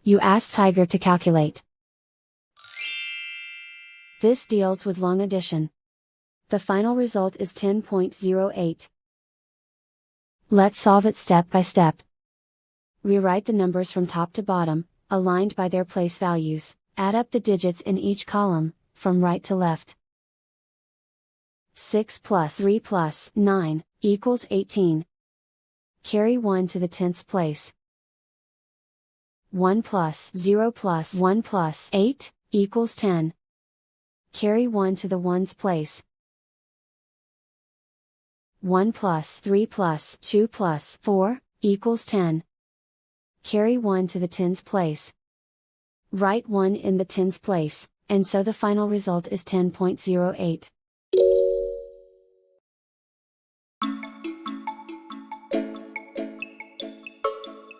You ask Tiger to calculate. This deals with long addition. The final result is 10.08. Let's solve it step by step. Rewrite the numbers from top to bottom, aligned by their place values, add up the digits in each column, from right to left. 6 plus 3 plus 9, equals 18. Carry 1 to the tenths place. 1 plus 0 plus 1 plus 8, equals 10. Carry 1 to the ones place. 1 plus 3 plus 2 plus 4, equals 10. Carry 1 to the tens place. Write 1 in the tens place, and so the final result is 10.08.